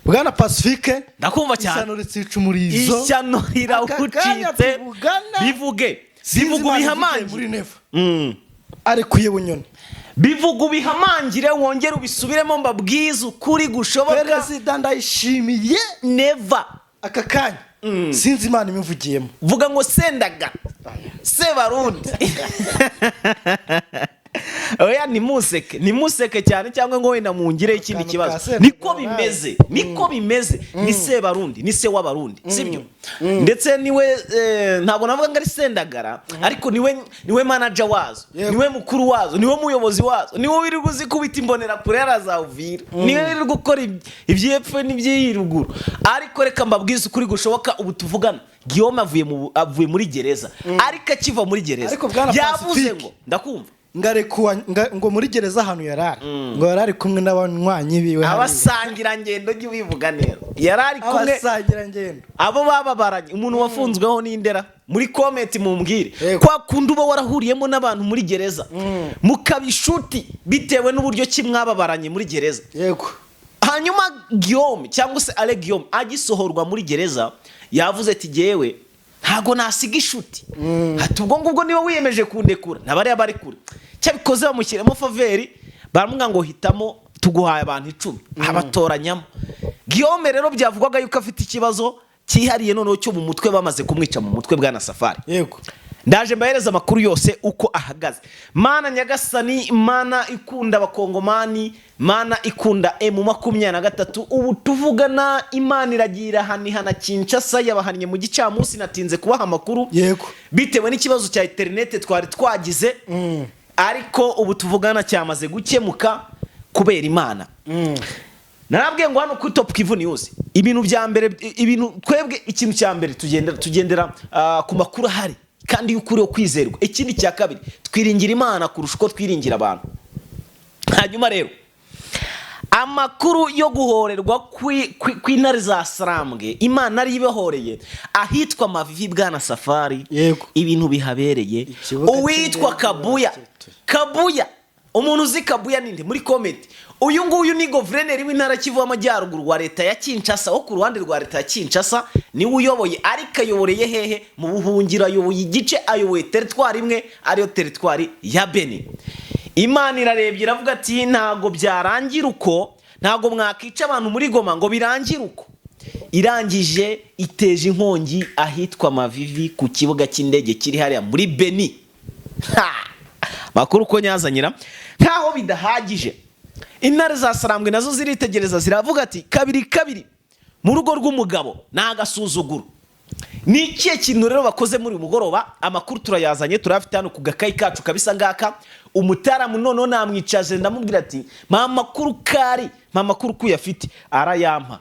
Bwana Pacifique ndakumva cyane. ishyano ritsica umurizo. Ishyano rirawucitse. Bivuge bihamangire muri Neva. Arekuye Bunyoni. Bivuga ubihamangire wongere ubisubiremo mbabwiza ukuri gushoboka. Perezida Ndayishimiye Neva aka kanya sinzi Imana imivugiyemo. Vuga ngo Sendaga Sebarundi. Oya nimuseke cyane cyangwa ngo wenda mungire ikindi kibazo. Niko bimeze ni Sebarundi ni se w'abarundi sibyo. Ndetse niwe ntabwo navuga ngo ari Sendagara ariko niwe manager wazo, niwe mukuru wazo, niwe muyobozi wazo, niwe wiri guzikubita imbonera kure yarazavira, niwe wiri gukora ibyepfe n'ibyiruguru. Ariko reka mbabwize ukuri gushoboka ubu tuvugana Guillaume avuye muri gereza. Ariko akiva muri gereza yavuze ngo ndakumva ngarekuwa ngo muri gereza ahantu yarari ngo yarari kumwe n'abanywanyi biwe abasangira ngendo gibivuga neza yarari kumwe abasangira ngendo abo bababaranye umuntu wafunzweho n'indera muri comment mumbwire kwa kundi uba warahuriyemo n'abantu muri gereza mukabishuti bitewe n'uburyo kimwababaranye muri gereza. Yego. Hanyuma Guillaume cyangwa se Ale Guillaume agisohorwa muri gereza yavuze ati jewe ntago nasiga ishuti ati ubwo ngubwo niba wiyemeje kundekura nabari bari kure cyabikoze bamushyiremo faveri baramubwira ngo hitamo tuguhaye abantu 10 abatoranyamo. Guillaume rero byavugwaga yuko afite ikibazo cyihariye noneho cyo mu mutwe bamaze kumwica mu mutwe bwana Safari. Yego. Ndaje mbahereza amakuru yose uko ahagaze. Mana Nyagasani, Mana ikunda abakongomani, Mana ikunda M23. Ubu tuvugana Imana iragira hana Kinshasa yabahannye mu gicamunsi natinze kubaha amakuru. Yego. Bitewe n'ikibazo cya internet twari twagize. Ariko ubu tuvugana cyamaze gukemuka kubera Imana. Narabwiye ngo hano ku Top Kivu News ibintu bya mbere ibintu twebwe ikintu cya mbere tugendera ku makuru hari kandi y'ukuri yo kwizerwa. Ikindi cya kabiri twiringira Imana kurusha uko twiringira abantu. Hanyuma rero amakuru yo guhorerwa kw'intare za Sarambwe Imana ari ibahoreye ahitwa Mavivi bwana Safari. Yego. Ibintu bihabereye uwitwa Kabuya umuntu uzi Kabuya ninde muri comment uyu nguyu ni governor w'intara Kivu y'Amajyaruguru wa leta ya Kinshasa wo ku ruhande rwa leta ya Kinshasa ni uyoboye ariko ayoboreye hehe mu buhungira ayoboye igice ayoboye territoire imwe ariyo territoire ya Beni. Imana irarebye iravuga ati ntago byarangira uko ntago mwakica abantu muri Goma ngo birangira uko. Irangije iteje inkongi ahitwa Mavivi ku kibuga cy'indege kiri hariya muri Beni. Makuru ko nyazanyira nkaho bidahagije intare za Sarambwe nazo ziritegereza ziravuga ati kabiri mu rugo rw'umugabo nagasuzuguro. Ni ikihe kintu rero bakoze muri mugoroba? Amakuru turayazanye turafite hano ku gakayi kacu kabisa ngaka. Umutaramu noneho namwicaje ndamubwira ati makuru kuyafite arayampa.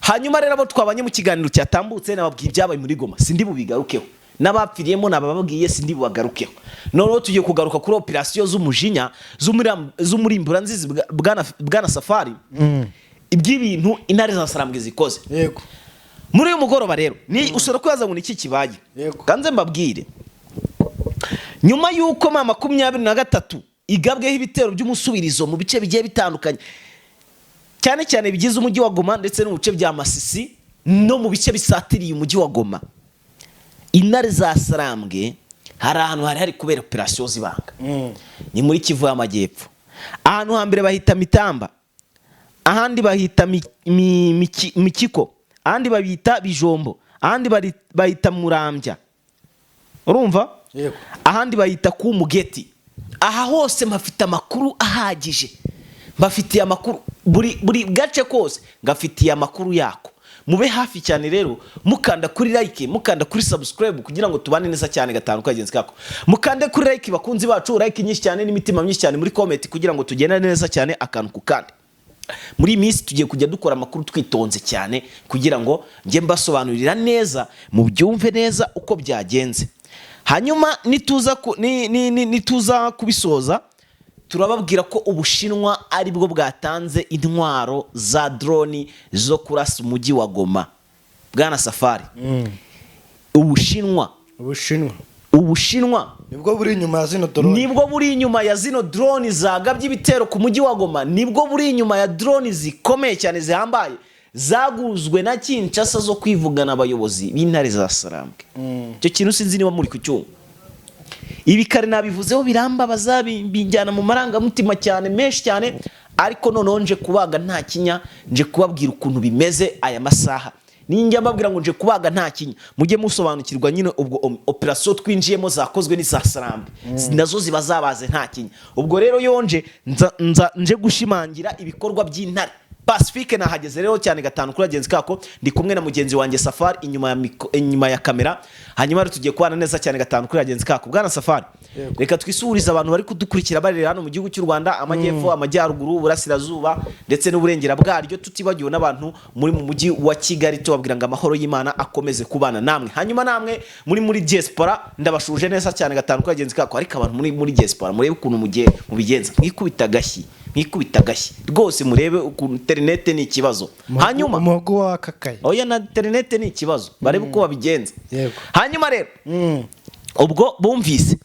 Hanyuma rero abo twabanye mu kiganiro cyatambutse nababwiye ibyabaye muri Goma sindi bubigarukeho n'abapfiriyemo nabababwiye sindi bubagarukeho. Noneho tugiye kugaruka kuri operation z'umujinya z'umurimbura nzizi bwana Safari. Iby'ibintu intare za Sarambwe zikoze. Yego. Muri uyu mugoroba rero ni ushobora kwibaza ngo niki kibaye. Kanze mbabwire nyuma yuko 23 igabweho ibitero by'umusubirizo mu bice bigiye bitandukanye cyane cyane bigize umujyi wa Goma ndetse no mu bice bya Masisi no mu bice bisatiriye umujyi wa Goma. Intare za Sarambwe hari ahantu hari kubera operation zibanga. Ni muri Kivu y'Amajyepfo. Ahantu hambere bahita Mitamba, ahandi bahita Mikiko, ahandi babita Bijombo, ahandi bahita Murambya. Urumva? Yego. Ahandi bahita ku Mugeti. Aha hose mafite amakuru ahagije. Mbafitiye amakuru buri gace kose ngafitiye amakuru yako. Mube hafi cyane rero mukanda kuri like mukanda kuri subscribe kugira ngo tubane neza cyane gatanu kagenzi kako. Mukande kuri like bakunzi bacu like nyinshi cyane n'imitima myinshi cyane muri comment kugira ngo tugende neza cyane akantu kukandi. Muri minsi tugiye kujya dukora amakuru twitonze cyane kugira ngo nge mbasobanurira neza mu byumve neza uko byagenze. Hanyuma nituza kubisoza turababwira ko Ubushinwa ari bwo bwatanze intwaro za drone zo kurasa umujyi wa Goma bwana Safari. Ubushinwa Ubushinwa nibwo buri inyuma ya zino drone, nibwo buri inyuma ya zino drone zagabye ibitero ku mujyi wa Goma, nibwo buri inyuma ya drone zikomeye cyane zihambaye zaguzwe na Kinshasa zo kwivugana abayobozi b'intare za Sarambwe. Icyo kintu sinzi niba muri kucyumva. Ibi kare nabivuzeho birambabaza, binjyana mu marangamutima cyane menshi cyane, ariko noneho nje kubaga nta kinya, nje kubabwira ukuntu bimeze aya masaha. Ninjya mbabwira ngo nje kubaga nta kinya, mujye musobanukirwa nyine ubwo operation twinjiyemo zakozwe ni za Sarambwe, nazo ziba zabaze nta kinya. Ubwo rero yonje nje gushimangira ibikorwa by'intare. Pacifique nahageze rero cyane gatanu kuri agenzi kako, ndi kumwe na mugenzi wanjye Safari inyuma ya kamera. Hanyuma tugiye kubana neza cyane gatanu kuri agenzi kako. Bwana Safari, reka twisuhurize abantu bari kudukurikira bari hano mu gihugu cy'u Rwanda, amajyepfo, amajyaruguru, burasirazuba ndetse n'uburengera bwaryo, tutibagiwe n'abantu muri mu mujyi wa Kigali, tubabwira ngo amahoro y'Imana akomeze kubana namwe. Hanyuma namwe muri diaspora ndabashuje neza cyane gatanu kuri agenzi kako, ariko abantu muri diaspora murebe ukuntu mubigenza, mwikubita gashyi rwose, murebe ukuntu internet ni ikibazo. Hanyuma umuhogo wa kakaye, oya na internet ni ikibazo, barebe uko babigenza. Hanyuma rero ubwo bumvise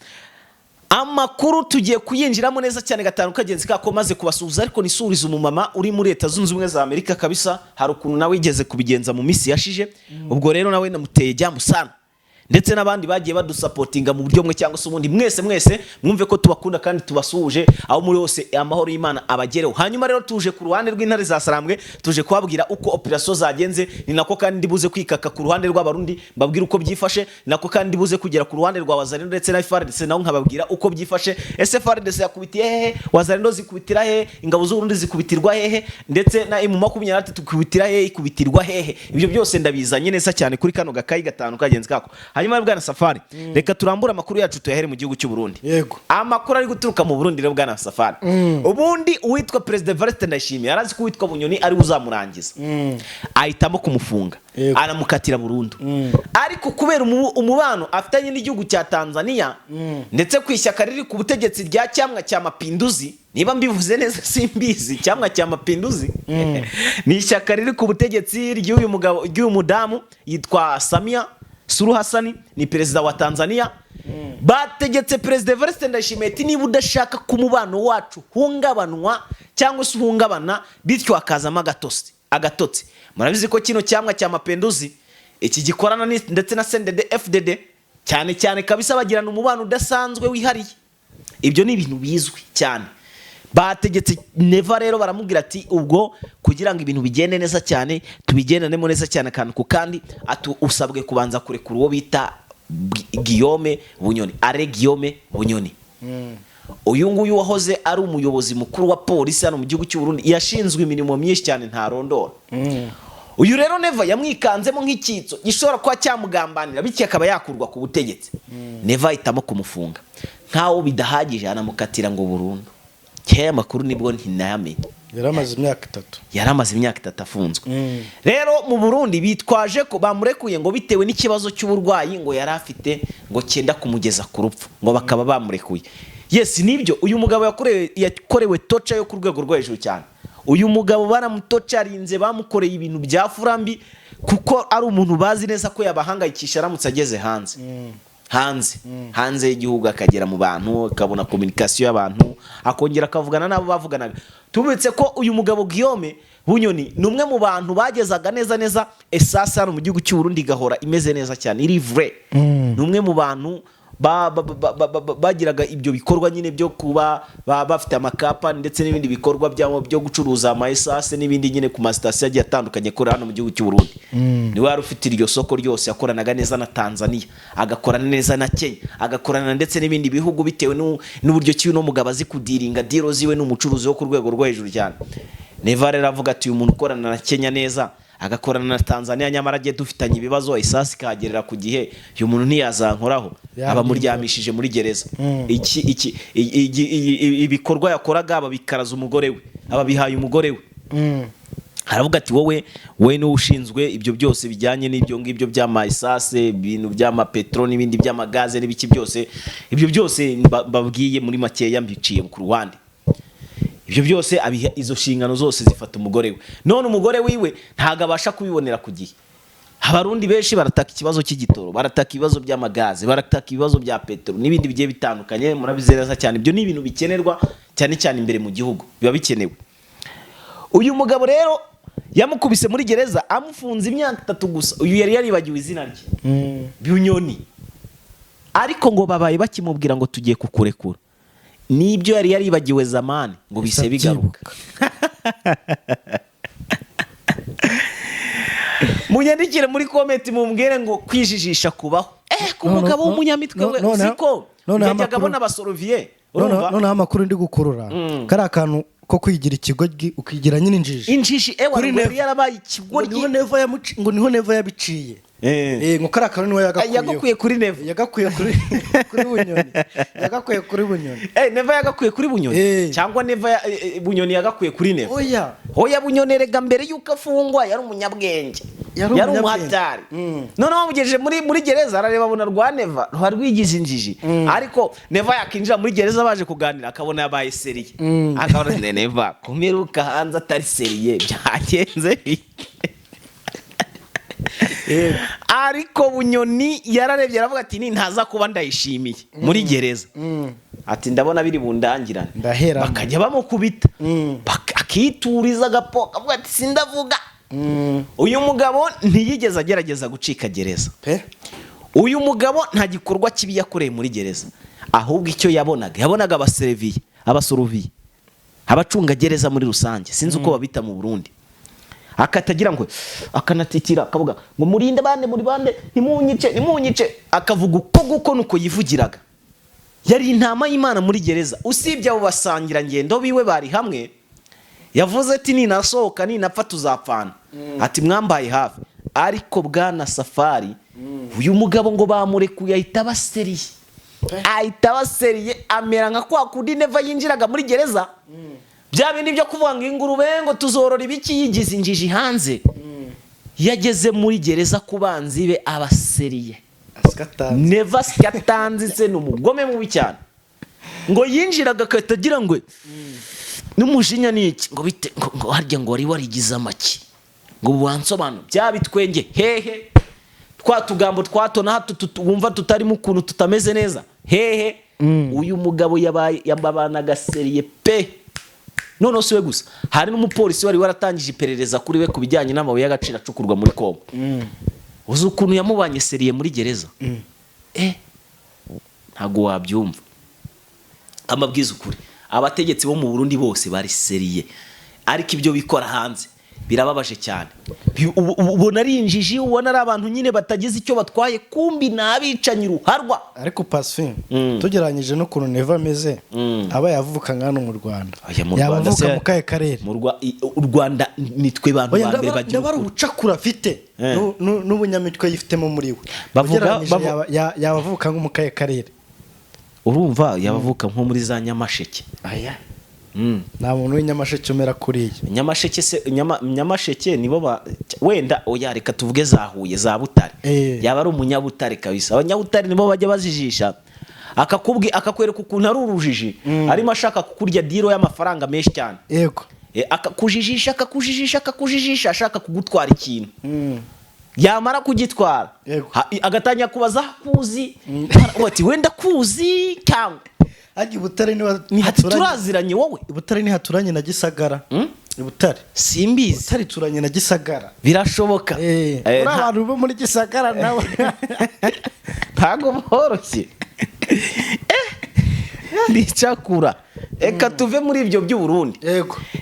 amakuru, tugiye kuyinjiramo neza cyane gatanu kagenzi kako, maze kubasuhuza. Ariko nisuriza umumama uri muri Leta Zunze Ubumwe za Amerika kabisa, hari ukuntu nawe igeze kubigenza mu misi yashije. Ubwo rero nawe namuteye jyamu sana, ndetse n'abandi bagiye badusapotinga mu buryo mwe cyangwa se ubundi. Mwese mwumve ko tubakunda kandi tubasuhuje aho muri hose, amahoro y'Imana abagereho. Hanyuma rero tuje ku ruhande rw'intare za Sarambwe, tuje kubabwira uko operation zagenze, ni nako kandi ndibuze kwikaka ku ruhande rw'abarundi mbabwira uko byifashe, nako kandi ndibuze kugera ku ruhande rwa Wazalendo ndetse na FARDC naho nkababwira uko byifashe. Ese FARDC yakubitiye hehe, Wazalendo zikubitira hehe, ingabo z'Urundi zikubitirwa hehe, ndetse na M23 tukubitira hehe, ikubitirwa hehe? Ibyo byose ndabizanye neza cyane kuri kano gakayi gatanu kagenzi kako. Hanyuma bwana Safari, reka turambura amakuru yacu tuyahere mu gihugu cy'u Burundi. Yego, amakuru ari guturuka mu Burundi rero bwana Safari. Ubundi uwitwa President Evariste Ndayishimiye arazi ko uwitwa Bunyoni ari uzamurangiza, ahitamo kumufunga, aramukatira burundu. Ariko kubera umubano afitanye n'igihugu cya Tanzania, ndetse ku ishyaka riri ku butegetsi rya Cyamwa cya Mapinduzi, niba mbivuze neza simbizi, Cyamwa cya Mapinduzi ni ishyaka riri ku butegetsi ry'uyu mudamu yitwa Samia Suluhu Hassan, ni perezida wa Tanzania. Bategetse President Evariste Ndayishimiye ati niba udashaka ku mubano wacu hungabanwa cyangwa se uhungabana, bityo akazamo agatotsi. Murabizi ko kino Cyamwa cya Mapinduzi iki gikorana ndetse na CNDD FDD cyane kabisa, bagirana umubano udasanzwe wihariye. Ibyo ni ibintu bizwi cyane. Bategetse Neva rero baramubwira ati ubwo kugira ngo ibintu bigende neza cyane, tubigendanemo neza cyane kandi usabwe kubanza kurekura uwo bita Guillaume Bunyoni, Guillaume Bunyoni. Uyu nguyu wahoze ari umuyobozi mukuru wa polisi hano mu gihugu cy'u Burundi, yashinzwe imirimo myinshi cyane ntarondora. Uyu rero Neva yamwikanzemo nk'icyitso gishobora kuba cyamugambanira, bityo akaba yakurwa ku butegetsi. Neva ahitamo kumufunga, nkaho bidahagije anamukatira ngo burundu. Kaya makuru nibwo ntinayamenye, yaramaze imyaka 3 afunzwe. Rero mu Burundi bitwaje ko bamurekuye ngo bitewe n'ikibazo cy'uburwayi ngo yari afite, ngo cyenda kumugeza ku rupfu, ngo bakaba bamurekuye. Yes, nibyo, uyu mugabo yakorewe toca yo ku rwego rwo hejuru cyane. Uyu mugabo baramutocarinze, bamukoreye ibintu bya furambi, kuko ari umuntu bazi neza ko yabahangayikisha aramutse ageze hanze y'igihugu, akagera mu bantu, akabona communication y'abantu, akongera akavugana nabo bavuganaga. Tubitse ko uyu mugabo Guillaume Bunyoni numwe mu bantu bagezaga neza esasa hano mu gihugu cy'u Burundi gahora imeze neza cyane, iri vrai. Numwe mu bantu bagiraga ibyo bikorwa nyine byo kuba bafite amakapa ndetse n'ibindi bikorwa byo gucuruza amaesase n'ibindi nyine ku masitasiyo agiye atandukanye kuri hano mu gihugu cy'u Burundi. Niwe wari ufite iryo soko ryose, yakoranaga neza na Tanzania, agakorana neza na Kenya, agakorana ndetse n'ibindi bihugu, bitewe n'uburyo ki no mugabo azi kudiringa diro ziwe n'umucuruzi wo ku rwego rwo hejuru cyane. Neva rero avuga ati uyu muntu ukorana na Kenya neza, agakorana na Tanzania, nyamara agiye dufitanye ibibazo, isasi kagerera ku gihe, uyu muntu ntiyazankoraho, abamuryamishije muri gereza. Ibikorwa yakoraga ababikaraza umugore we, ababihaye umugore we. Haravuga ati wowe ni ushinzwe ibyo byose bijyanye n'ibyo ngibyo by'amayisase, ibintu by'amapetrol n'ibindi by'amagaze n'ibiki byose, ibyo byose babwiye muri makeya mbiciye ku ruhande. Ibyo byose izo shingano zose zifata umugore we. None umugore wiwe ntago abasha kubibonera ku gihe. abarundi benshi barataka ikibazo cy'igitoro, barataka ibibazo by'amagaze, barataka ibibazo bya peteroli n'ibindi bigiye bitandukanye. Murabizeza cyane, ibyo ni ibintu bikenerwa cyane cyane imbere mu gihugu, biba bikenewe. Uyu mugabo rero yamukubise muri gereza, amufunze imyaka 3 gusa. Uyu yari yaribagiwe izina rye, Bunyoni. Ariko ngo babaye bakimubwira ngo tugiye kukurekura, nibyo yari yaribagiwe zamani, ngo bise bigaruka. Munyandikire muri comment mumbwire ngo kwijijisha kubaho ku mugabo w'umunyamitwe we siko yajyaga abona abasoroviye. Noneho amakuru ndi gukurura kari akantu ko kwigira ikigoryi ukigira nyine injiji yari yarabaye ikigoryi, ngo niho Neva yabiciye. Ngo kari akantu niwe yagakuye kuri Neva, yagakuye kuri Bunyoni, yagakuye kuri Bunyoni. Neva yagakuye kuri Bunyoni cyangwa Neva Bunyoni yagakuye kuri Neva? Oya Bunyoni rega mbere yuko afungwa yari umunyabwenge, yari umuhatari. Noneho bamugejeje muri gereza, arareba abona rwa Neva rwigize injiji. Ariko Neva yakinjira muri gereza baje kuganira, akabona yabaye seriye, akabona Neva kumeruka hanze atari seriye, byagenze. Ariko Bunyoni yararebye aravuga ati ni ntaza kuba ndayishimiye muri gereza, ati ndabona biri bundangirane, bakajya bamukubita akituriza agapoka avuga ati sindavuga. Uyu mugabo ntiyigeze agerageza gucika gereza. Uyu mugabo nta gikorwa kibi yakoreye muri gereza, ahubwo icyo yabonaga abasoroviye, abacunga gereza muri rusange, sinzi uko babita mu Burundi, akatagira ngo akanatikira akavuga ngo murinde bande muri bande ntimunyice, akavuga uko nuko yivugiraga. Yari intama y'Imana muri gereza. Usibye abo basangira ngendo biwe bari hamwe, yavuze ati ninasohoka ninapfa tuzapfana, ati mwambaye hafi. Ariko bwana Safari uyu mugabo ngo bamurekuye ahita baseriye, amera nka kwa kundi Neva yinjiraga muri gereza, bya bindi byo kuvuga ngo ingurube ngo tuzorora ibiki, yigize injiji hanze. Yageze muri gereza ku banzi be abaseriye, Neva skatanzitse n'umugome mubi cyane, ngo yinjiraga akatagira ngo n'umujinya niki ngo bite ngo harya ngo wari warigize amaki, ngo buwansobano bya bitwenge hehe, twa tugambo twatona hato wumva tutari mu kuntu tutameze neza hehe. Uyu mugabo yababana gaseriye pe. None siwe gusa, hari n'umupolisi wari waratangije iperereza kuri we kubijyanye n'amabuye y'agaciro acukurwa muri Kongo. Uzi ukuntu yamubanye seriye muri gereza? Ntago wabyumva. Amabwiza ukuri, abategetsi bo mu Burundi bose bari seriye, ariko ibyo bikora hanze birababaje cyane. Ubona ari injiji, ubona ari abantu nyine batagize icyo batwaye, kumbi nabicanye ruharwa. Ariko Pasfin tugeranyije no kuntu Neva ameze, aba yavuka ngano mu Rwanda, yabavuka mu kaye karere u Rwanda nitwe bantu bambere bagiye bari ubucakura afite n'ubunyamitwe yifitemo muri we, bavuga yabavuka nko mu kaye karere. Urumva yabavuka nko muri za Nyamasheke. Nta muntu w'inyamasheke umera kuriye. Nyamasheke nibo wenda oya reka tuvuge za Huye, za Butare, yaba ari umunyabutare kabisa. Abanyabutare nibo bajya bazijisha, akakwereka ukuntu ari urujiji, arimo ashaka kukurya diro y'amafaranga menshi cyane. Yego, akakujijisha ashaka kugutwara ikintu, yamara kugitwara agatanya kubaza kuzi ati wenda kuzi cyangwa Agi Butare turaziranye wowe. Butare ni haturanye na Gisagara. Butare simbizi, Butare turanye na Gisagara, birashoboka. Abantu bo muri Gisagara nawe ntago boroshye. Ndicakura, reka tuve muri ibyo by'u Burundi,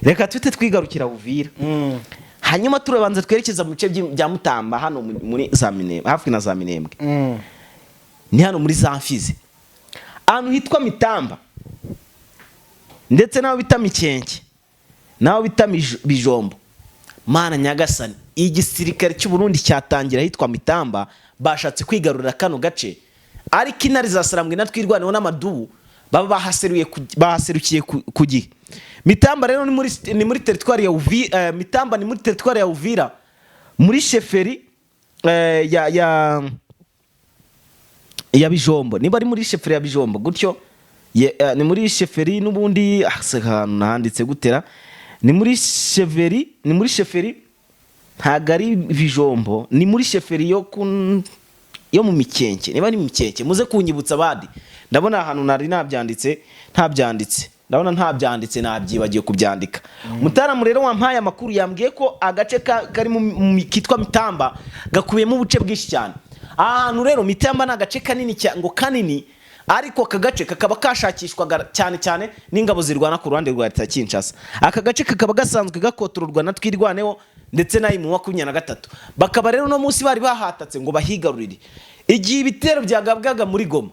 reka twite twigarukira Uvira. Hanyuma turabanza twerekeza mu bice bya Mutamba, hano muri za Minembwe, hafi na za Minembwe. Ni hano muri za Mfizi, ahantu hitwa Mitamba, ndetse naho bita Mikenke, naho bita Bijombo. Mana nyagasani, igisirikare cy'u Burundi cyatangira hitwa Mitamba, bashatse kwigarurira kano gace, ariko intare za Sarambwe natwirwaneho n'amadubu baba bahaserukiye ku gihe. Mitamba rero ni muri territoire ya Uvira. Mitamba ni muri territoire ya Uvira, muri sheferi ya Bijombo. Niba ari muri sheferi ya Bijombo gutyo, ni muri sheferi n'ubundi ahantu nahanditse gutera, ni muri sheferi ntago ari Bijombo, ni muri sheferi yo mu Mikenke. Niba ni Mikenke muze kunyibutsa abandi, ndabona ahantu nari ntabyanditse ndabona ntabyanditse, nabyibagiye kubyandika. Mutaramu rero wampaye amakuru yambwiye ko agace kari kitwa Mitamba gakubiyemo ubuce bwinshi cyane. Ahantu rero Mitamba ni agace kanini ngo kanini, ariko aka gace kakaba kashakishwaga cyane cyane n'ingabo zirwana ku ruhande rwa leta Kinshasa. Aka gace kakaba gasanzwe gakotororwa na Twirwaneho ndetse nayi mu 23. Bakaba rero no munsi bari bahatatse ngo bahigarurire. Igihe ibitero byagabwaga muri Goma,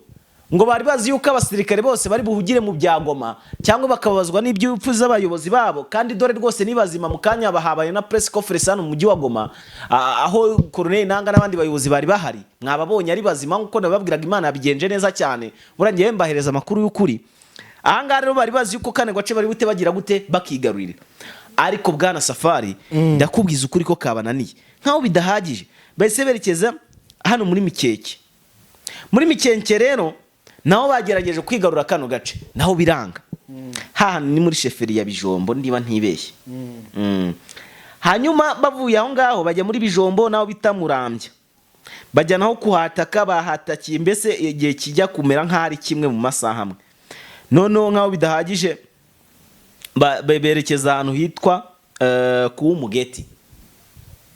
ngo bari bazi yuko abasirikare bose bari buhugire mu bya Goma cyangwa bakabazwa n'iby'upfu z'abayobozi babo, kandi dore rwose nibazima mu kanya bahabaye na press conference hano mu mujyi wa Goma, aho Colonel Nanga n'abandi bayobozi bari bahari. Mwababonye ari bazima nkuko nababwiraga, Imana yabigenje neza cyane. Burangiye mbahereza amakuru y'ukuri. Aha rero bari bazi yuko kane gwace bari bute bagira gute bakigarurira. Ariko bwana Safari, ndakubwiza ukuri ko kabananiye nkaho bidahagije, bahise berekeza hano muri Mikeke. Muri Mikenke rero naho bagerageje kwigarura kano gace, naho biranga. Hano ni muri sheferi ya Bijombo ndiba ntibeshye. Hanyuma bavuye aho ngaho bajya muri Bijombo naho bita Murambya, bajya naho kuhataka, bahatakiye mbese igihe kijya kumera nk'ari kimwe mu masaha amwe. Noneho nkaho bidahagije berekeza ahantu hitwa ku Mugeti.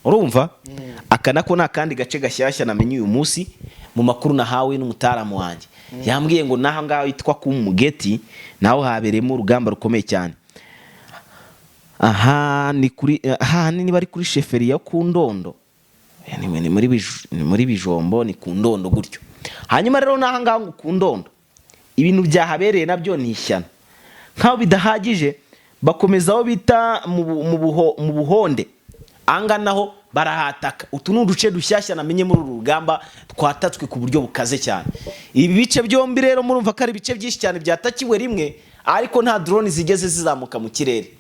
Urumva? Aka nako nakandi gace gashyashya namenye uyu munsi mu makuru nahawe n'umutaramu wanjye. Yambwiye ngo naha ngaho hitwa ku Mugeti naho haberemo urugamba rukomeye cyane. Aha ni bari kuri sheferi ya Kundondo. Ni muri Bijombo, ni Kundondo gutyo. Hanyuma rero naha ngaho Kundondo ibintu byahabereye nabyo ni ishyano. Nkaho bidahagije bakomeza aho bita mu Buhonde. Anga naho barahataka. Utu ni uduce dushyashya namenye muri uru rugamba twatatswe ku buryo bukaze cyane. Ibi bice byombi rero murumva ko ari bice byinshi cyane byatakiwe rimwe, ariko nta drone zigeze zizamuka mu kirere.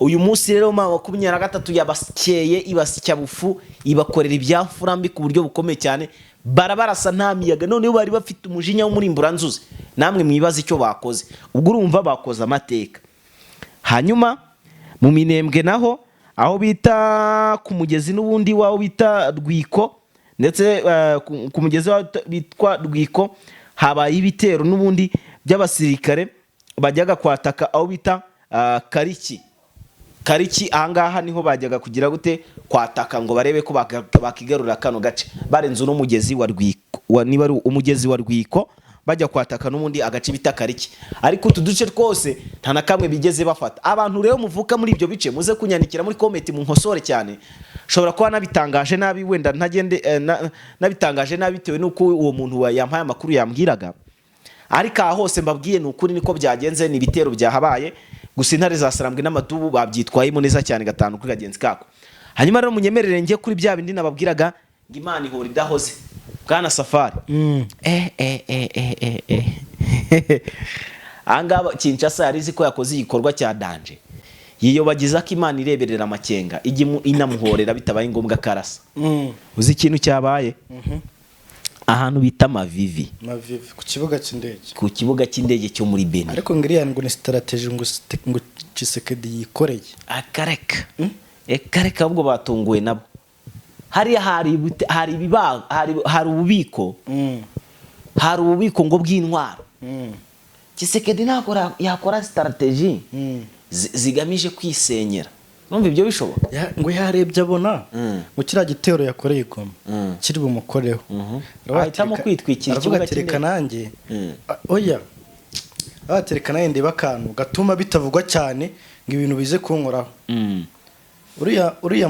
Uyu munsi rero mu 23 yabakeye ibasya bufu, ibakorera ibyafurambi ku buryo bukomeye cyane. Barabarasa nta miyaga, none bari bafite umujinya wo muri Mburanzuzi. Namwe mwibaza icyo bakoze. Ubwo urumva bakoze amateka. Hanyuma mu Minembwe naho aho bita ku mugezi n'ubundi waho bita Rwiko, ndetse ku mugezi waho bitwa Rwiko habaye ibitero n'ubundi by'abasirikare bajyaga kwataka aho bita Kariki. Ahangaha niho bajyaga kugira gute kwataka ngo barebe ko bakigarura kano gace, barenze no mugezi wa Rwiko, niba ari umugezi wa Rwiko bajya kwataka n'ubundi agace bita Kariki. Ariko utuduce twose nta na kamwe bigeze bafata. Abantu rero muvuka muri ibyo bice muze kunyandikira muri comment mu nkosore cyane. Shobora kuba nabitangaje nabi, wenda ntagende nabitangaje nabi bitewe nuko uwo muntu yampaye amakuru yambwiraga. Ariko aha hose mbabwiye n'ukuri niko byagenze, ni bitero byahabaye. Gusa intare za Sarambwe n'Amadubu babyitwayemo neza cyane gatanu kuri gagenzi kako. Hanyuma rero munyemerere ngiye kuri bya bindi nababwiraga ngo Imana ihora idahoze. Bwana Safari. Anga Kinshasa yarizi ko yakoze igikorwa cya danje. Yiyo bagiza ko Imana ireberera amakenga inamuhorera bitabaye ngombwa karasa. Uzi ikintu cyabaye? Ahantu bita Mavivi ku kibuga cy'indege cyo muri Beni. Ariko ngiriya ngo ni strategy ngo Tshisekedi yikoreye akareka. Kareka ubwo batunguwe nabo. Hari ububiko ngo bw'intwaro. Tshisekedi nakora yakora strategy zigamije kwisenyera. Numva ibyo bishoboka. Ngo yarebye abona ngo kira gitero yakoreye Goma kiri bumukoreho. Ahitamo kwitwikira ikibuga cy'indege nanjye. Oya. Abaterekana yende bakantu gatuma bitavugwa cyane ngo ibintu bize kunkoraho. Uriya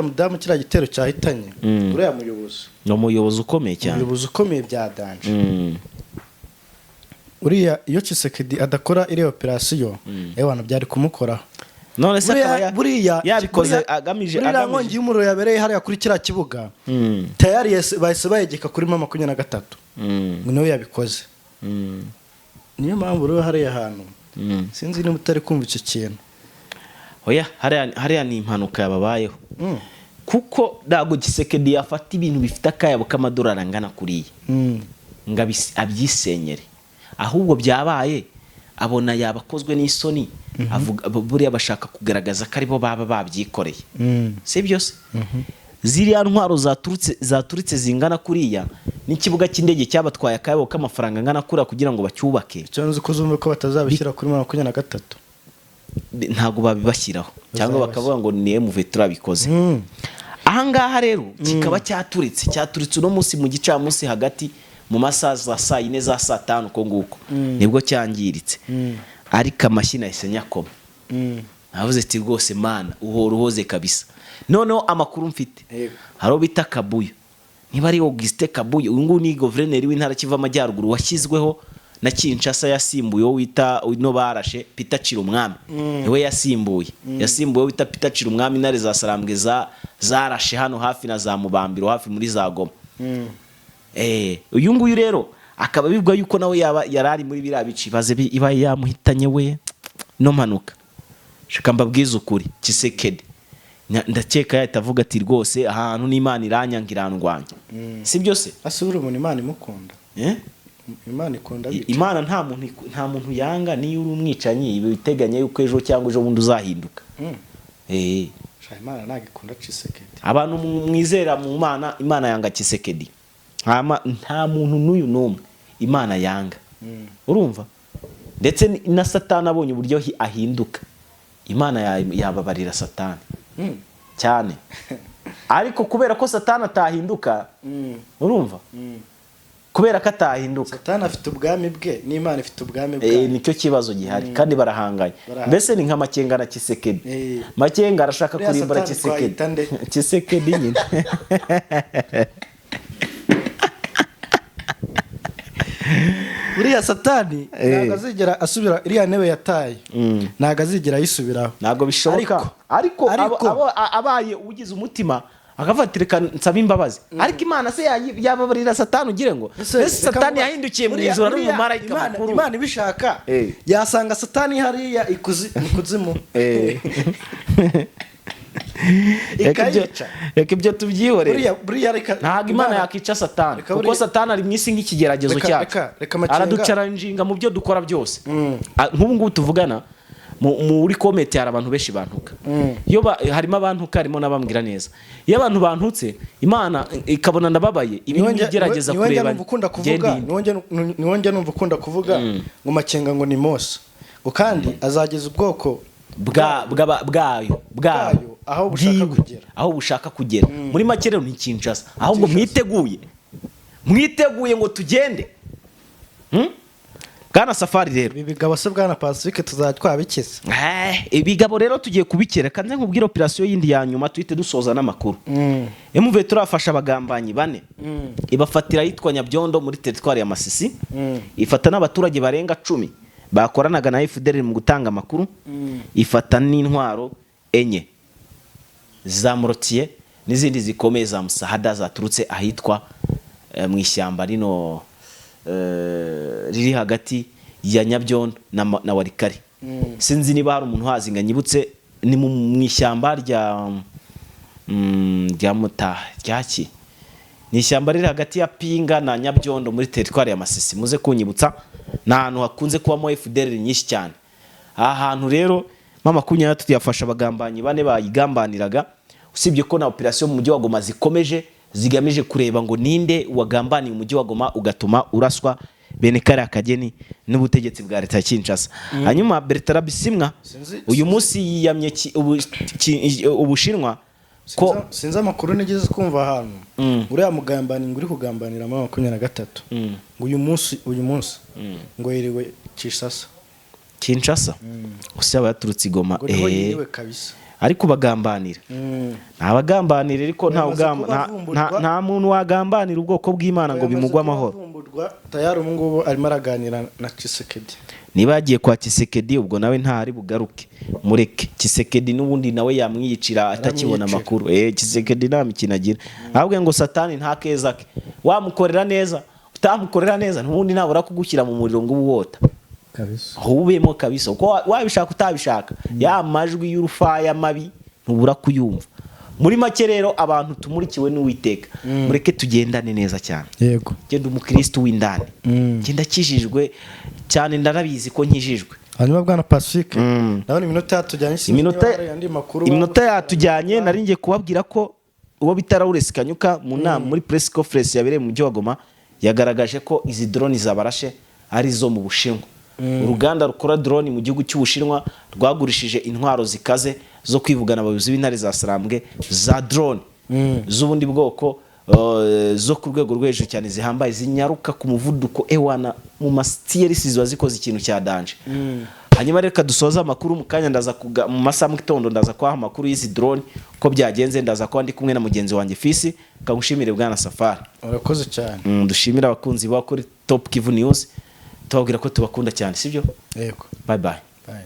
mudamu kira gitero cyahitanye. Uriya muyobozi. No muyobozi ukomeye cyane. Muyobozi ukomeye bya danje. Uriya iyo Tshisekedi adakora ile operation abantu byari kumukoraho. None se akaba yabikoze agamije nkongi y'umuriro yabereye hariya kuri kira kibuga. Tayari bahise bayegeka kuri 23. Ngo niwe yabikoze. Niyo mpamvu rero hariya hantu sinzi niba utari kumva icyo kintu. Oya hariya ni impanuka yababayeho. Kuko dago Tshisekedi yafata ibintu bifite akayabo k'amadolari angana kuriye. Abyisenyere. Ahubwo byabaye abona yabakozwe n'isoni avuga buriya bashaka kugaragaza ko aribo baba babyikoreye si byose ziriya ntwaro zaturitse zingana kuriya n'ikibuga cy'indege cyabatwaye akayabo k'amafaranga angana kuriya kugira ngo bacyubake cyo nzi ko zumve ko batazabishyira kuri 23 ntago babibashyiraho cyangwa bakavuga ngo ni MV turabikoze ahangaha rero kikaba cyaturitse uno munsi mu gicamunsi hagati mu masaha za saa 4 za saa 5 ko nguko nibwo cyangiritse ariko amashyi yahise nyakoma navuze ati rwose mana uhora uhoze kabisa noneho amakuru mfite haro bita Kabuyo niba ari Auguste Kabuyo uyu nguyu ni guverineri w'intara kiva amajyaruguru washyizweho na Kinshasa yasimbuye wita no barashe Peter Chirumwami niwe yasimbuye wita Peter Chirumwami intare za Sarambwe zarashe hano hafi na za Mubambiro hafi muri za Goma uyu nguyu rero akaba bibwa yuko nawe yarari muri biriya bici baze iba yamuhitanye we no manuka shaka mbabwiza ukuri Kisekedi ndakeka yatavuga ati rwose ahantu n'Imana iranyangirandwanya si byose asubira umuntu Imana imukunda Imana ikunda Imana nta muntu yanga niyo uri umwicanyi biteganya yuko ejo cyangwa ejo bundi uzahinduka Imana nagikunda Kisekedi abantu mwizera mu Imana yanga Kisekedi nta muntu n'uyu n'umwe Imana yanga urumva ndetse na Satani abonye uburyo ahinduka Imana yababarira Satani cyane ariko kubera ko Satani atahinduka urumva kubera ko atahinduka Satani afite ubwami bwe n'Imana ifite ubwami bwe nicyo kibazo gihari kandi barahanganye mbese ni nka Makenga na Kisekedi Makenga arashaka kurimbura Kisekedi nyine buriya Satani ntago azigera asubira iriya ntebe yataye ntago azigera ayisubiraho ntago bishoboka ariko abaye ugize umutima akafatirika nsaba imbabazi ariko Imana se yababarira Satani ugire ngo ese Satani yahindukiye mu ijoro no mu marayika makuru Imana ibishaka yasanga Satani hariya ikuzimu reka ibyo tubyihorere ntabwo Imana yakica Satani kuko Satani ari mu isi nk'ikigeragezo cyacu araducaranjinga mu byo dukora byose nk'ubu ngubu tuvugana muri komite hari abantu benshi bantuka harimo abantuka harimo n'abambwira neza iyo abantu bantutse Imana ikabona ndababaye ibintu bigerageza kureba niwonge numva ukunda kuvuga ngo Makenga ngo ni Mose ngo kandi azageza ubwoko bwayo aho bushaka kugera muri make rero ni Kinshasa ahubwo mwiteguye ngo tugende Bwana Safari rero ibigabo se Bwana Pacifique tuzatwabikiza ibigabo rero tugiye kubikera kanze nkubwira operation yindi ya nyuma tuhite dusoza n'amakuru MV turafasha abagambanyi 4 ibafatira yitwa Nyabyondo muri territoire ya Masisi ifata n'abaturage barenga 10 bakoranaga na FDL mu gutanga amakuru ifata n'intwaro enye za Morotier n'izindi zikomeye za Musahada zaturutse ahitwa mu ishyamba rino riri hagati ya Nyabyondo na Warikari sinzi niba hari umuntu hazinga nyibutse ni mu ishyamba rya Muta ryaki ni ishyamba riri hagati ya Pinga na Nyabyondo muri territoire ya Masisi muze kunyibutsa n'ahantu hakunze kubamo FDL nyinshi cyane ahantu rero mama kunya tuyafasha abagambanyi 4 bayigambaniraga usibye ko na operation mu mujyi wa Goma zikomeje zigamije kureba ngo ninde wagambaniye umujyi wa Goma ugatuma uraswa bene kare akageni n'ubutegetsi bwa leta ya Kinshasa hanyuma Bertrand Bisimwa uyu munsi yiyamye Ubushinwa ko sinza amakuru nigeze kumva ahantu uriya mugambani nguri kugambanira mu 23 ngo uyu munsi ngo yiriwe Kinshasa usaba yaturutse Goma ariko bagambanira abagambanira ariko nta muntu wagambanira ubwoko bw'Imana ngo bimugwa amahoro tayari umungubo arimo araganira na Kisekedi niba yagiye kwa Kisekedi ubwo nawe ntari bugaruke mureke Kisekedi n'ubundi nawe yamwiyicira atakibona amakuru Kisekedi nta mikino agira ahubwo ngo Satani nta keza ke wamukorera neza utamukorera neza n'ubundi nabura kugushyira mu muriro ngo uwota kabisa ubemo kabisa uko wabishaka utabishaka ya majwi y'urufaya mabi ntubura kuyumva muri make rero abantu tumurikiwe n'Uwiteka mureke tugendane neza cyane yego genda umukristo w'indani genda kijijwe cyane ndarabizi ko nkijijwe hanyuma bwana Pacifique ndabona iminota yatujyanye iminota yatujyanye nari ngiye kubabwira ko uwo bita Laurence Kanyuka mu nama muri press conference yabereye mu mujyi wa Goma yagaragaje ko izi drone zabarashe ari zo mu Bushinwa. Uruganda rukora drone mu gihugu cy'Ubushinwa rwagurishije intwaro zikaze zo kwivugana abayobozi b'intare za Sarambwe za drone z'ubundi bwoko zo ku rwego rwo hejuru cyane zihambaye zinyaruka ku muvuduko ewana mu mastiyeri ziba zikoze ikintu cya danje. Hanyuma reka dusoza amakuru mu kanya ndaza mu masaha mu gitondo ndaza kwaha amakuru y'izi drone ko byagenze ndaza ko ndi kumwe na mugenzi wanjye Fisi kagushimire bwana Safari. Urakoze cyane. Dushimira abakunzi ba kuri Top Kivu News tubabwira ko tubakunda cyane sibyo? Yego. Bye bye. Bye.